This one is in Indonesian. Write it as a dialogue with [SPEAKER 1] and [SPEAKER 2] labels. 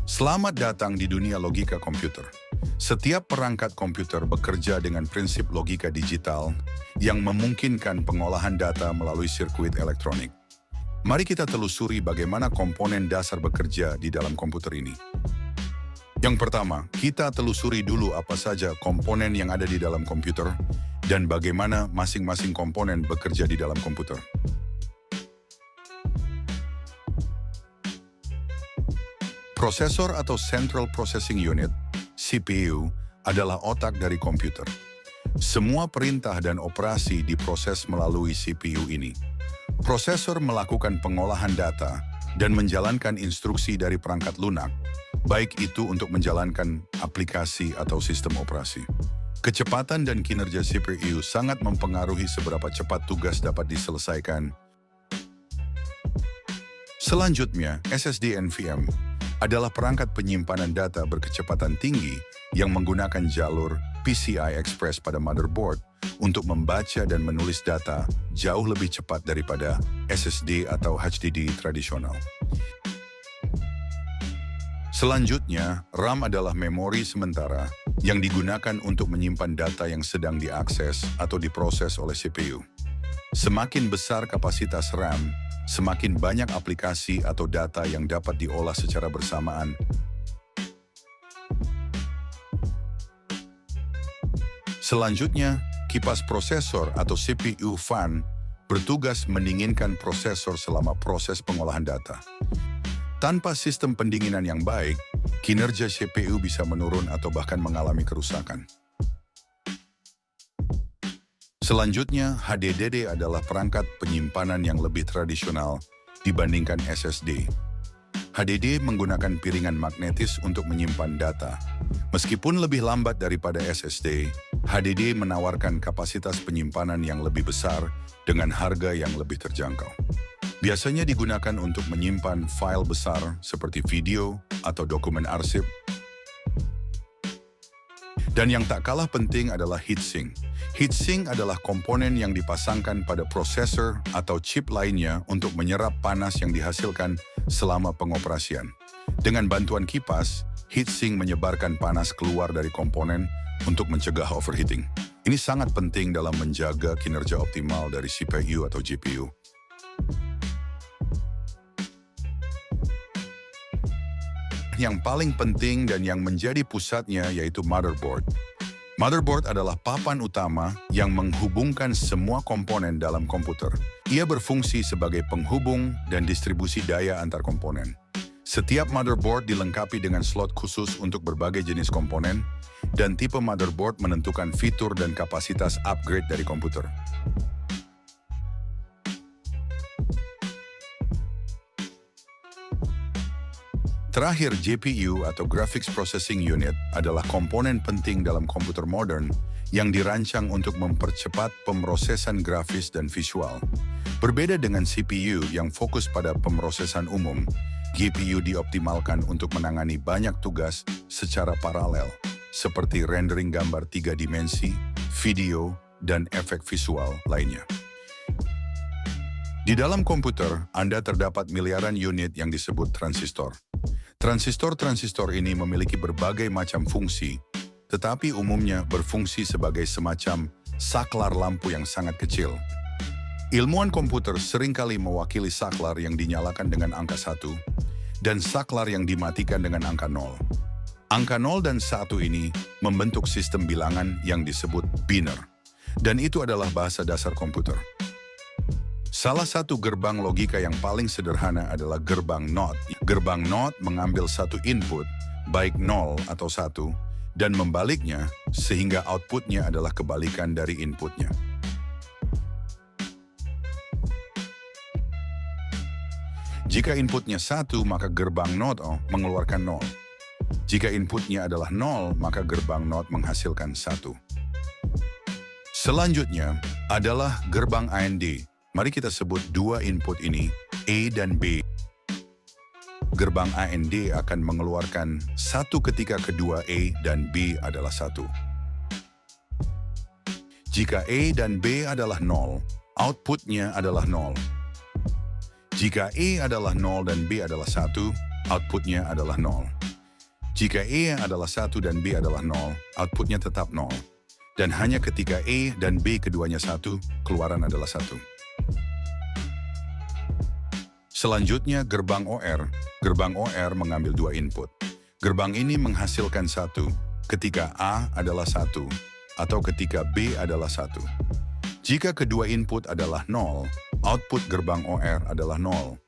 [SPEAKER 1] Selamat datang di dunia logika komputer. Setiap perangkat komputer bekerja dengan prinsip logika digital yang memungkinkan pengolahan data melalui sirkuit elektronik. Mari kita telusuri bagaimana komponen dasar bekerja di dalam komputer ini. Yang pertama, kita telusuri dulu apa saja komponen yang ada di dalam komputer dan bagaimana masing-masing komponen bekerja di dalam komputer. Prosesor atau Central Processing Unit, CPU, adalah otak dari komputer. Semua perintah dan operasi diproses melalui CPU ini. Prosesor melakukan pengolahan data dan menjalankan instruksi dari perangkat lunak, baik itu untuk menjalankan aplikasi atau sistem operasi. Kecepatan dan kinerja CPU sangat mempengaruhi seberapa cepat tugas dapat diselesaikan. Selanjutnya, SSD NVMe adalah perangkat penyimpanan data berkecepatan tinggi yang menggunakan jalur PCI Express pada motherboard untuk membaca dan menulis data jauh lebih cepat daripada SSD atau HDD tradisional. Selanjutnya, RAM adalah memori sementara yang digunakan untuk menyimpan data yang sedang diakses atau diproses oleh CPU. Semakin besar kapasitas RAM, semakin banyak aplikasi atau data yang dapat diolah secara bersamaan. Selanjutnya, kipas prosesor atau CPU fan bertugas mendinginkan prosesor selama proses pengolahan data. Tanpa sistem pendinginan yang baik, kinerja CPU bisa menurun atau bahkan mengalami kerusakan. Selanjutnya, HDD adalah perangkat penyimpanan yang lebih tradisional dibandingkan SSD. HDD menggunakan piringan magnetis untuk menyimpan data. Meskipun lebih lambat daripada SSD, HDD menawarkan kapasitas penyimpanan yang lebih besar dengan harga yang lebih terjangkau. Biasanya digunakan untuk menyimpan file besar seperti video atau dokumen arsip. Dan yang tak kalah penting adalah heatsink. Heatsink adalah komponen yang dipasangkan pada prosesor atau chip lainnya untuk menyerap panas yang dihasilkan selama pengoperasian. Dengan bantuan kipas, heatsink menyebarkan panas keluar dari komponen untuk mencegah overheating. Ini sangat penting dalam menjaga kinerja optimal dari CPU atau GPU. Yang paling penting dan yang menjadi pusatnya yaitu motherboard. Motherboard adalah papan utama yang menghubungkan semua komponen dalam komputer. Ia berfungsi sebagai penghubung dan distribusi daya antar komponen. Setiap motherboard dilengkapi dengan slot khusus untuk berbagai jenis komponen, dan tipe motherboard menentukan fitur dan kapasitas upgrade dari komputer. Terakhir, GPU atau Graphics Processing Unit adalah komponen penting dalam komputer modern yang dirancang untuk mempercepat pemrosesan grafis dan visual. Berbeda dengan CPU yang fokus pada pemrosesan umum, GPU dioptimalkan untuk menangani banyak tugas secara paralel, seperti rendering gambar 3 dimensi, video, dan efek visual lainnya. Di dalam komputer, Anda terdapat miliaran unit yang disebut transistor. Transistor-transistor ini memiliki berbagai macam fungsi, tetapi umumnya berfungsi sebagai semacam saklar lampu yang sangat kecil. Ilmuwan komputer seringkali mewakili saklar yang dinyalakan dengan angka 1 dan saklar yang dimatikan dengan angka 0. Angka 0 dan 1 ini membentuk sistem bilangan yang disebut biner, dan itu adalah bahasa dasar komputer. Salah satu gerbang logika yang paling sederhana adalah gerbang NOT. Gerbang NOT mengambil satu input, baik 0 atau 1, dan membaliknya sehingga outputnya adalah kebalikan dari inputnya. Jika inputnya 1, maka gerbang NOT mengeluarkan 0. Jika inputnya adalah 0, maka gerbang NOT menghasilkan 1. Selanjutnya adalah gerbang AND. Mari kita sebut dua input ini, A dan B. Gerbang AND akan mengeluarkan 1 ketika kedua A dan B adalah 1. Jika A dan B adalah 0, outputnya adalah 0. Jika A adalah 0 dan B adalah 1, outputnya adalah 0. Jika E adalah 1 dan B adalah 0, outputnya tetap 0. Dan hanya ketika E dan B keduanya 1, keluaran adalah 1. Selanjutnya gerbang OR. Gerbang OR mengambil 2 input. Gerbang ini menghasilkan 1 ketika A adalah 1 atau ketika B adalah 1. Jika kedua input adalah 0, output gerbang OR adalah 0.